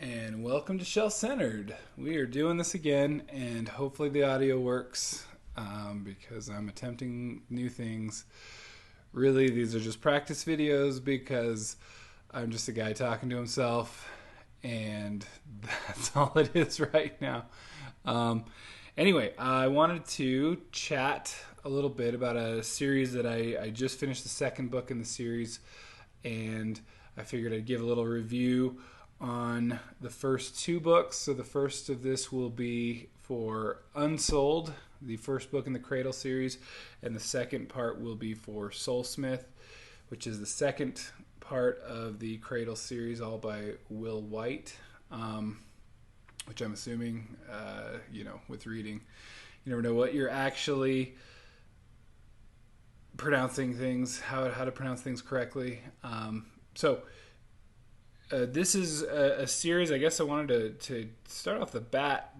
And welcome to Shell Centered. We are doing this again, and hopefully the audio works because I'm attempting new things. Really, these are just practice videos because I'm just a guy talking to himself, and that's all it is right now. Anyway, I wanted to chat a little bit about a series that I just finished the second book in the series, and I figured I'd give a little review on the first two books. So the first of this will be for Unsouled, the first book in the Cradle series, and the second part will be for Soulsmith, which is the second part of the Cradle series, all by Will Wight, which I'm assuming, with reading, you never know what you're actually pronouncing things, how to pronounce things correctly. This is a series. I guess I wanted to start off the bat.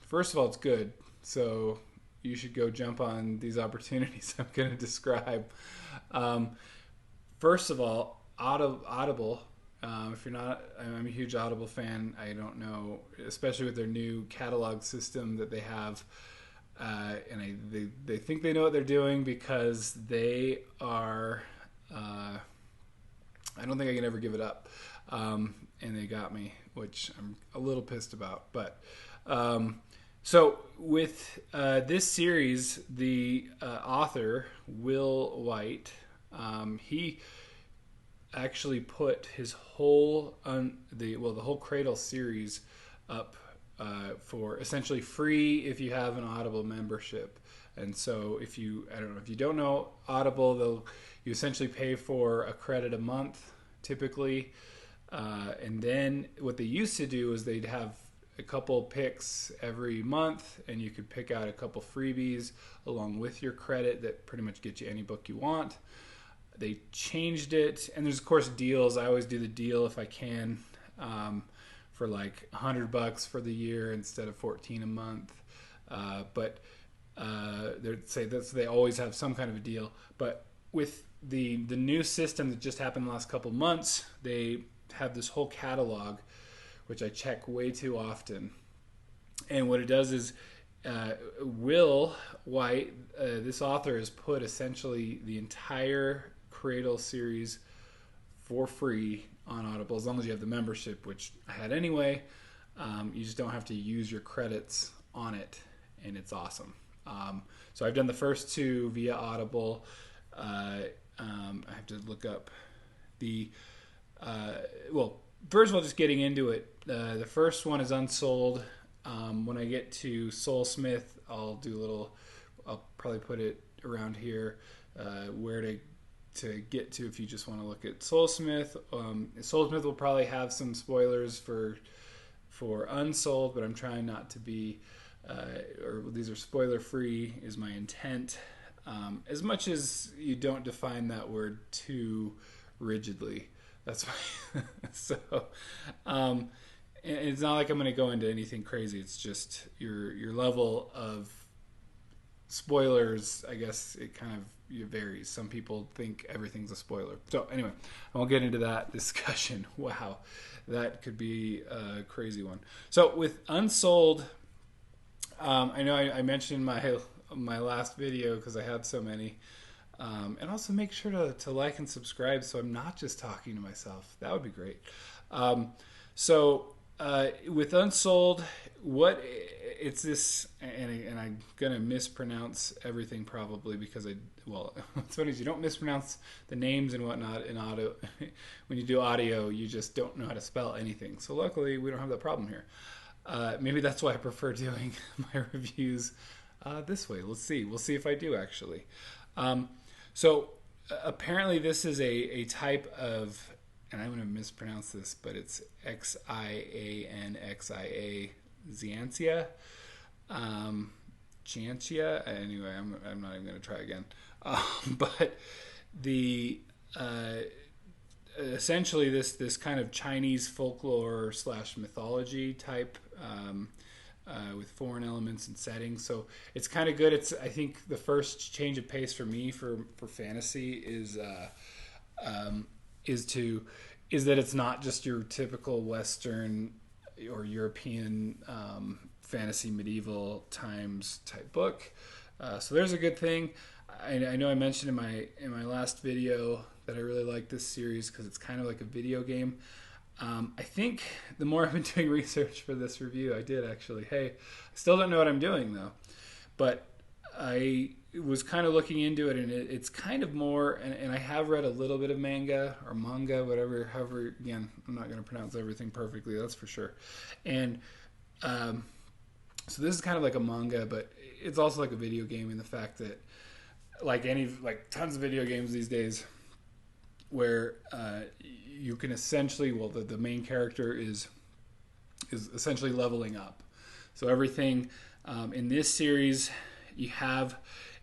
First of all, it's good, so you should go jump on these opportunities I'm going to describe. First of all, Audible. If you're not, I'm a huge Audible fan. I don't know, especially with their new catalog system that they have, and they think they know what they're doing because they are. I don't think I can ever give it up. And they got me, which I'm a little pissed about. But so with this series, the author, Will Wight, he actually put his whole the whole Cradle series up for essentially free if you have an Audible membership. And so if you don't know Audible, you essentially pay for a credit a month typically. And then what they used to do is they'd have a couple picks every month, and you could pick out a couple freebies along with your credit that pretty much get you any book you want. They changed it, and there's of course deals. I always do the deal if I can, for like $100 for the year instead of $14 a month. But they always have some kind of a deal. But with the new system that just happened the last couple months, they have this whole catalog, which I check way too often. And what it does is, Will Wight, this author, has put essentially the entire Cradle series for free on Audible, as long as you have the membership, which I had anyway. You just don't have to use your credits on it, and it's awesome. So I've done the first two via Audible. I have to look up first of all, just getting into it. The first one is Unsouled. When I get to Soulsmith, I'll probably put it around here, where to get to if you just want to look at Soulsmith. Soulsmith will probably have some spoilers for Unsouled, but I'm trying not to be, these are spoiler free is my intent. As much as you don't define that word too rigidly. That's why. So, it's not like I'm going to go into anything crazy. It's just your level of spoilers. I guess it kind of varies. Some people think everything's a spoiler. So anyway, I won't get into that discussion. Wow, that could be a crazy one. So with Unsouled, I know I mentioned my last video because I had so many. And also make sure to like and subscribe so I'm not just talking to myself. That would be great. With Unsouled, it's this, and I'm going to mispronounce everything probably because what's funny is you don't mispronounce the names and whatnot in audio. When you do audio, you just don't know how to spell anything. So luckily, we don't have that problem here. Maybe that's why I prefer doing my reviews this way. Let's see. We'll see if I do actually. So apparently this is a type of, and I'm going to mispronounce this, but it's Xianxia, Xiantia. Chantia. Anyway, I'm not even going to try again. But essentially this kind of Chinese folklore / mythology type, with foreign elements and settings. So it's kind of good. I think the first change of pace for me for fantasy is to is that it's not just your typical Western or European fantasy medieval times type book. So there's a good thing. I know I mentioned in my last video that I really like this series because it's kind of like a video game. I think the more I've been doing research for this review, I did actually. Hey, I still don't know what I'm doing though, but I was kind of looking into it, and it's kind of more, and I have read a little bit of manga, whatever, however, again, I'm not going to pronounce everything perfectly, that's for sure. And so this is kind of like a manga, but it's also like a video game in the fact that, like tons of video games these days, where you can essentially, well, the main character is essentially leveling up. So everything in this series,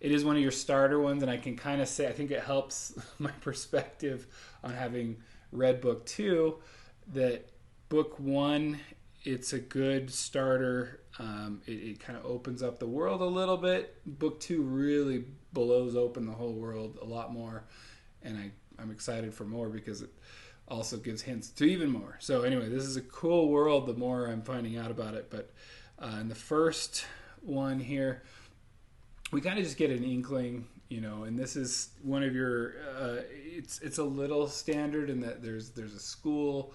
it is one of your starter ones, and I can kind of say, I think it helps my perspective on having read book 2, that book 1, it's a good starter. It kind of opens up the world a little bit. Book 2 really blows open the whole world a lot more, and I'm excited for more because it also gives hints to even more. So anyway, this is a cool world the more I'm finding out about it. But in the first one here, we kind of just get an inkling, and this is one of your, it's a little standard in that there's a school,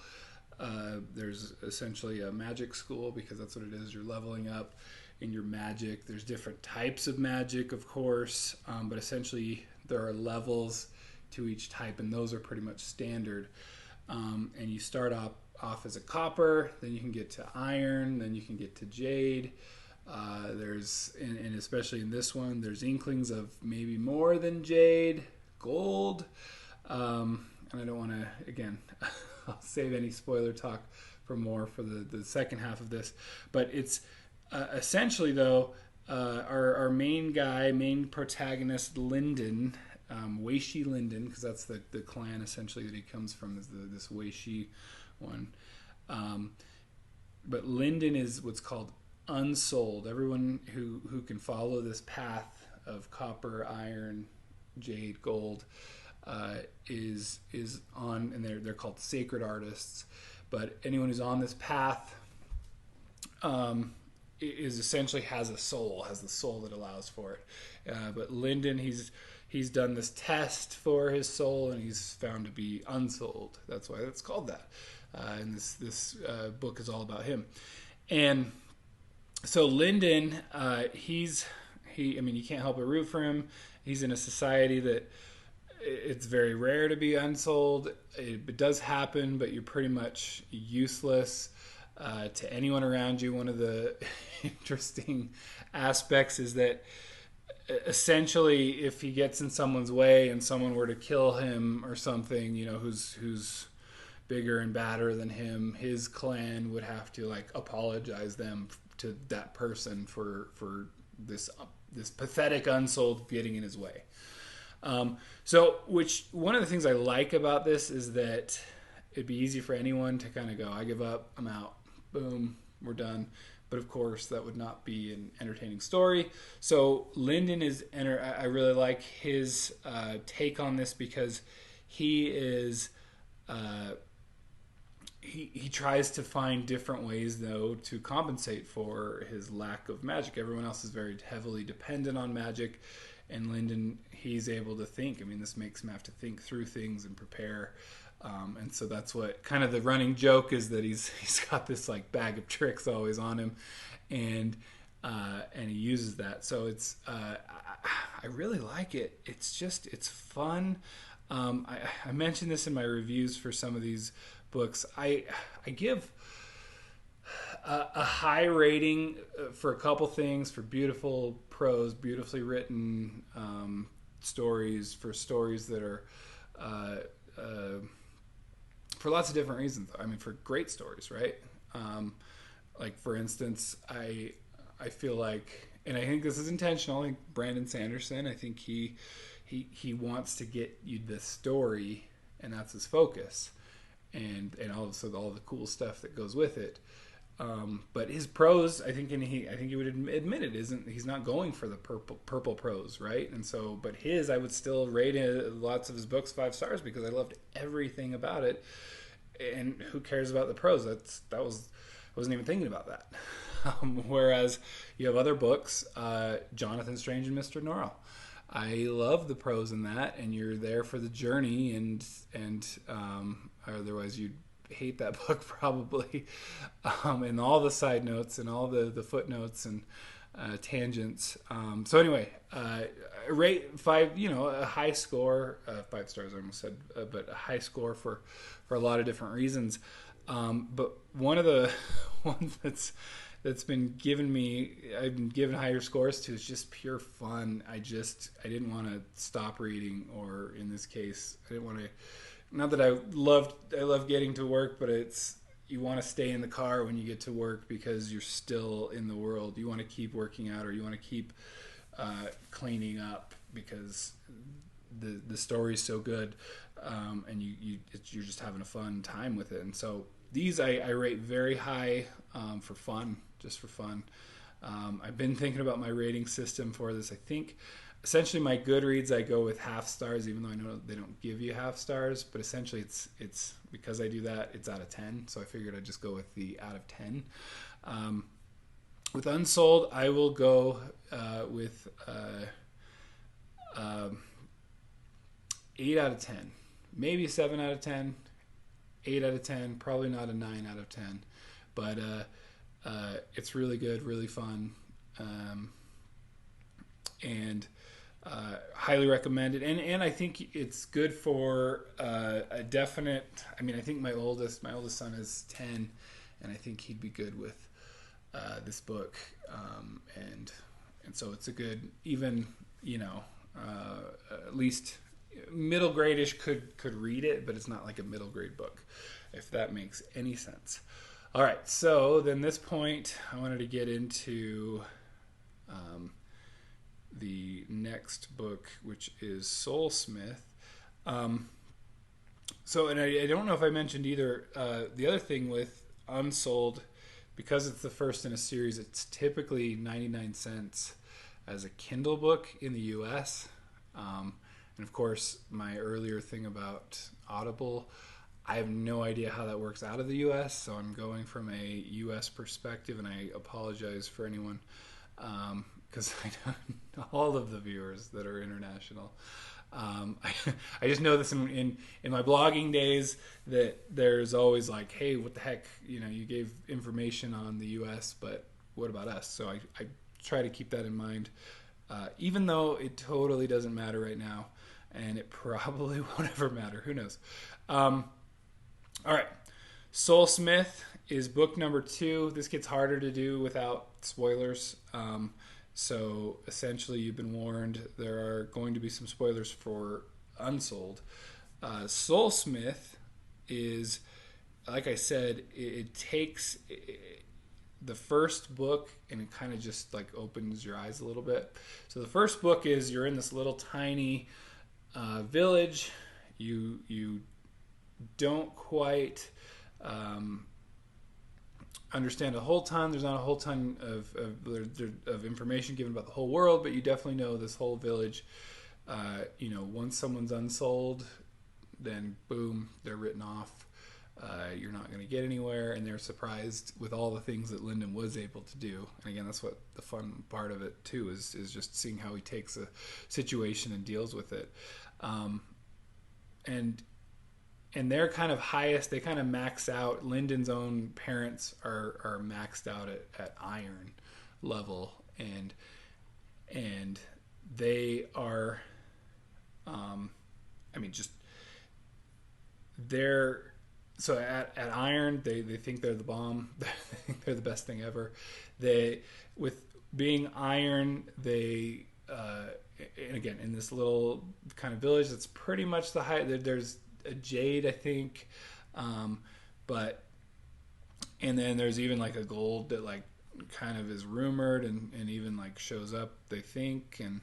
there's essentially a magic school because that's what it is. You're leveling up in your magic. There's different types of magic, of course, but essentially there are levels to each type, and those are pretty much standard. And you start off as a copper, then you can get to iron, then you can get to jade. There's, and especially in this one, there's inklings of maybe more than jade, gold. And I don't want to, again, I'll save any spoiler talk for more for the second half of this. But it's essentially, though, our main protagonist, Lyndon, Weishi Lyndon, because that's the clan essentially that he comes from, is this Weishi one. But Lyndon is what's called unsouled. Everyone who can follow this path of copper, iron, jade, gold is on, and they're called sacred artists. But anyone who's on this path is essentially has the soul that allows for it. But Lyndon, he's done this test for his soul, and he's found to be unsouled. That's why it's called that. And this book is all about him. And so Lyndon, you can't help but root for him. He's in a society that it's very rare to be unsouled. It does happen, but you're pretty much useless to anyone around you. One of the interesting aspects is that essentially, if he gets in someone's way and someone were to kill him or something, who's bigger and badder than him, his clan would have to apologize them to that person for this pathetic unsouled getting in his way. Which one of the things I like about this is that it'd be easy for anyone to kind of go, I give up, I'm out, boom, we're done. But of course, that would not be an entertaining story. So Lyndon I really like his take on this because he is he tries to find different ways, though, to compensate for his lack of magic. Everyone else is very heavily dependent on magic, and Lyndon, he's able to think. This makes him have to think through things and prepare. And so that's what kind of the running joke is, that he's got this bag of tricks always on him, and he uses that. So it's I really like it. It's fun. I mentioned this in my reviews for some of these books. I give a high rating for a couple things: for beautiful prose, beautifully written stories, for stories that are for lots of different reasons. For great stories, right? For instance, I feel like, and I think this is intentional, I think Brandon Sanderson, I think he wants to get you the story, and that's his focus, and also all the cool stuff that goes with it. But his prose, I think he would admit it isn't. He's not going for the purple prose, right? And so, but I would still rate lots of his books 5 stars because I loved everything about it. and who cares about the prose? I wasn't even thinking about that. Whereas you have other books, Jonathan Strange and Mr. Norrell. I love the prose in that, and you're there for the journey, and otherwise you'd hate that book probably, and all the side notes and all the footnotes and tangents. So anyway, rate 5, a high score, 5 stars I almost said, but a high score for a lot of different reasons. But one of the ones that's been I've been given higher scores to, is just pure fun. I didn't want to stop reading, or in this case, I didn't want to, not that I love getting to work, but you want to stay in the car when you get to work because you're still in the world. You want to keep working out, or you want to keep cleaning up because the story's so good, and you're just having a fun time with it. And so these I rate very high, for fun, just for fun. I've been thinking about my rating system for this. I think essentially my Goodreads, I go with half stars, even though I know they don't give you half stars, but essentially it's because I do that, it's out of 10. So I figured I'd just go with the out of 10. With Unsouled, I will go with 8 out of 10, maybe 7 out of 10, 8 out of 10, probably not a 9 out of 10, but it's really good, really fun, and highly recommended. And I think it's good for a definite. I mean, I think my oldest son is 10, and I think he'd be good with this book, and so it's a good, even at least middle grade-ish could read it, but it's not like a middle grade book, if that makes any sense. All right, so then this point I wanted to get into the next book, which is Soulsmith. So, and I don't know if I mentioned either, the other thing with Unsouled, because it's the first in a series, it's typically 99 cents as a Kindle book in the US. And of course, my earlier thing about Audible, I have no idea how that works out of the US, so I'm going from a US perspective, and I apologize for anyone, because I don't know all of the viewers that are international. I just know this in my blogging days, that there's always like, hey, what the heck, you gave information on the US, but what about us? So I try to keep that in mind, even though it totally doesn't matter right now, and it probably won't ever matter. Who knows? All right. Soulsmith is book number 2. This gets harder to do without spoilers. So essentially, you've been warned. There are going to be some spoilers for Unsouled. Soulsmith is, like I said, it takes the first book, and it kind of just like opens your eyes a little bit. So the first book is, you're in this little tiny village. You don't quite understand a whole ton. There's not a whole ton of information given about the whole world, but you definitely know this whole village. Once someone's unsouled, then boom, they're written off. You're not going to get anywhere, and they're surprised with all the things that Lyndon was able to do. And again, that's what the fun part of it too is just seeing how he takes a situation and deals with it. And they're kind of highest. They kind of max out. Lyndon's own parents are maxed out at iron level, and they are. They're so at iron. They think they're the bomb. They think they're the best thing ever. With being iron, they and again in this little kind of village that's pretty much the high. There's a jade, I think, but and then there's even like a gold that like kind of is rumored and even like shows up, they think. And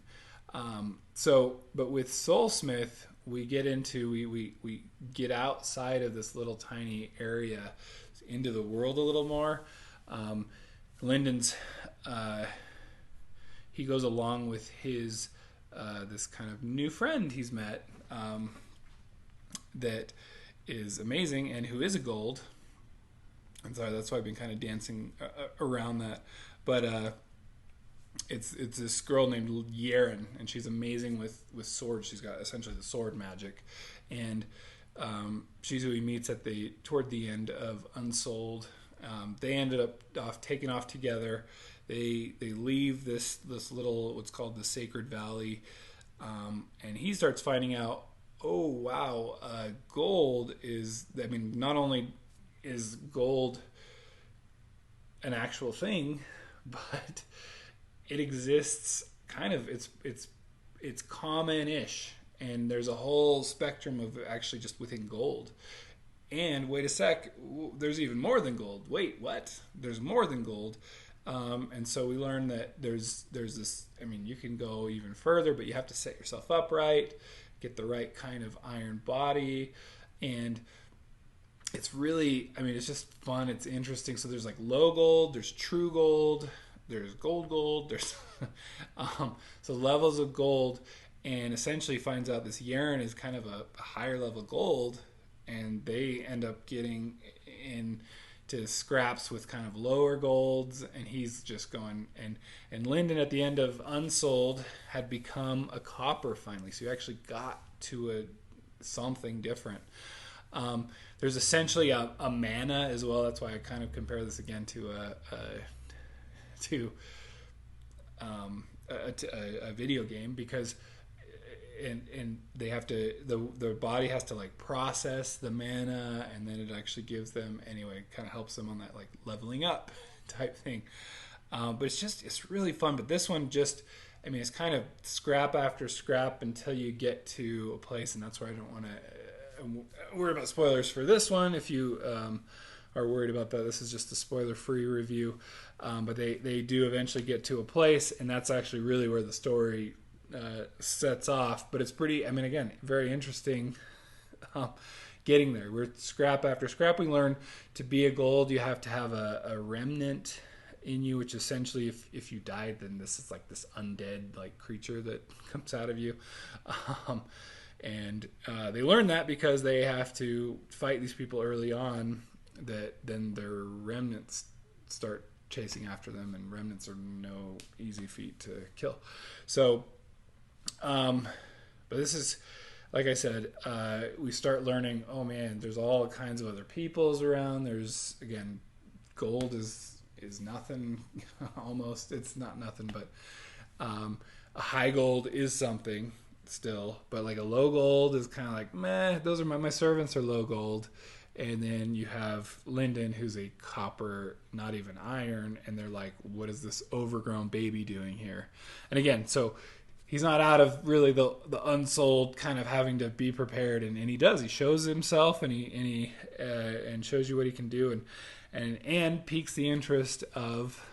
but with Soulsmith, we get into we get outside of this little tiny area into the world a little more. Lyndon's he goes along with his this kind of new friend he's met, that is amazing and who is a gold. And so that's why I've been kind of dancing around that. But it's this girl named Yaren, and she's amazing with swords. She's got essentially the sword magic, and she's who he meets toward the end of Unsouled. They ended up taking off together. They leave this little, what's called the Sacred Valley, and he starts finding out, oh wow, gold is, I mean, not only is gold an actual thing, but it exists kind of, it's common-ish, and there's a whole spectrum of actually just within gold. And wait a sec, there's even more than gold. Wait, what? There's more than gold. And so we learned that there's this, I mean, you can go even further, but you have to set yourself up right, get the right kind of iron body, and it's really, I mean, it's just fun. It's interesting. So there's like low gold, there's true gold, there's gold, there's so levels of gold, and essentially finds out this Yaren is kind of a higher level gold, and they end up getting into scraps with kind of lower golds, and he's just going, and Lyndon at the end of Unsouled had become a copper finally, so he actually got to something different. There's essentially a mana as well. That's why I kind of compare this again to a video game, because and they have to, the body has to like process the mana, and then it actually gives them, anyway, it kind of helps them on that like leveling up type thing. But it's really fun. But this one just, I mean, it's kind of scrap after scrap until you get to a place, and that's where I don't want to worry about spoilers for this one. If you are worried about that, this is just a spoiler-free review. But they do eventually get to a place, and that's actually really where the story sets off. But it's pretty, I mean, again, very interesting getting there. We're scrap after scrap. We learn to be a gold, you have to have a remnant in you, which essentially, if you died, then this is like this undead like creature that comes out of you. And they learn that because they have to fight these people early on, that then their remnants start chasing after them, and remnants are no easy feat to kill. So but this is, like I said, we start learning, oh man, there's all kinds of other peoples around. There's, again, gold is nothing. Almost, it's not nothing, but a high gold is something still, but like a low gold is kind of like, meh, those are my servants are low gold. And then you have Lyndon, who's a copper, not even iron, and they're like, what is this overgrown baby doing here? And again, so he's not out of really the Unsouled kind of having to be prepared, and he does. He shows himself, and he shows you what he can do, and piques the interest of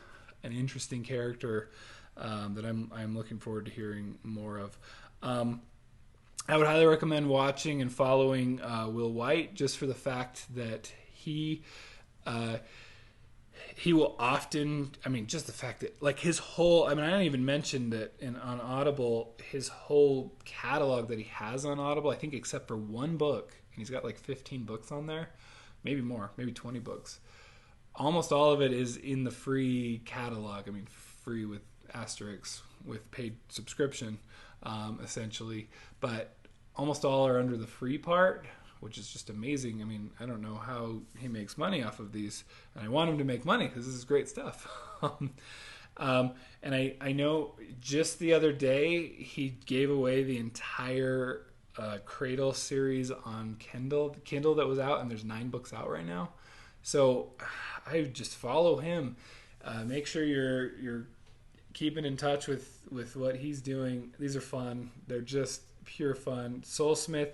an interesting character that I'm looking forward to hearing more of. I would highly recommend watching and following Will Wight, just for the fact that he will often, I mean, just the fact that like his whole, I mean, I didn't even mention that on Audible, his whole catalog that he has on Audible, I think except for one book, and he's got like 15 books on there, maybe more, maybe 20 books. Almost all of it is in the free catalog. I mean, free with asterisks, with paid subscription, essentially. But almost all are under the free part, which is just amazing. I mean, I don't know how he makes money off of these, and I want him to make money because this is great stuff. And I know just the other day he gave away the entire Cradle series on Kindle that was out, and there's 9 books out right now. So I just follow him. Make sure you're keeping in touch with what he's doing. These are fun. They're just pure fun. Soulsmith,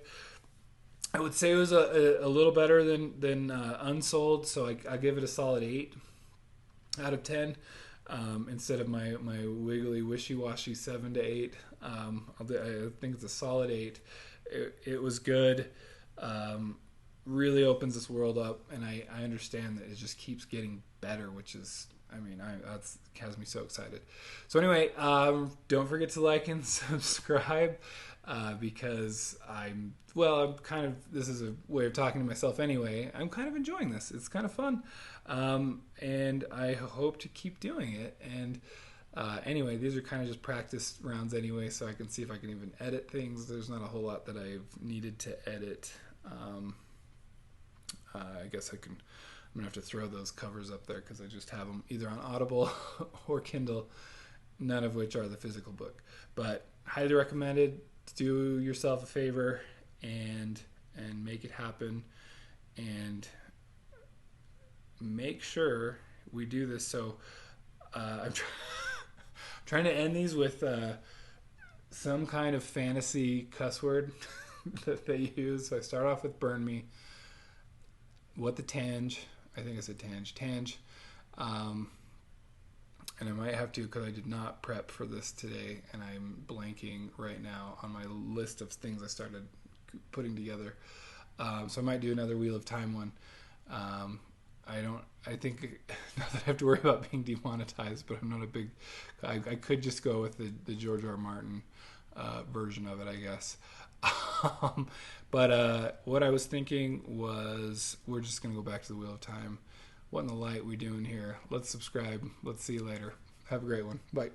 I would say it was a little better than Unsouled, so I give it a solid 8 out of 10 instead of my wiggly wishy-washy 7 to 8. I think it's a solid 8. It was good. Really opens this world up, and I understand that it just keeps getting better, which is, I mean, that's has me so excited. So anyway, don't forget to like and subscribe. because I'm kind of, this is a way of talking to myself anyway. I'm kind of enjoying this. It's kind of fun. And I hope to keep doing it. And anyway, these are kind of just practice rounds anyway, so I can see if I can even edit things. There's not a whole lot that I've needed to edit. I guess I'm going to have to throw those covers up there because I just have them either on Audible or Kindle, none of which are the physical book. But highly recommended. Do yourself a favor and make it happen, and make sure we do this. So I'm trying to end these with some kind of fantasy cuss word that they use. So I start off with burn me. What the tange? I think I said tange. And I might have to, because I did not prep for this today, and I'm blanking right now on my list of things I started putting together. So I might do another Wheel of Time one. I think not that I have to worry about being demonetized, but I'm not a big, I could just go with the George R. R. Martin version of it, I guess. But what I was thinking was, we're just going to go back to the Wheel of Time. What in the light we doing here? Let's subscribe. Let's see you later. Have a great one. Bye.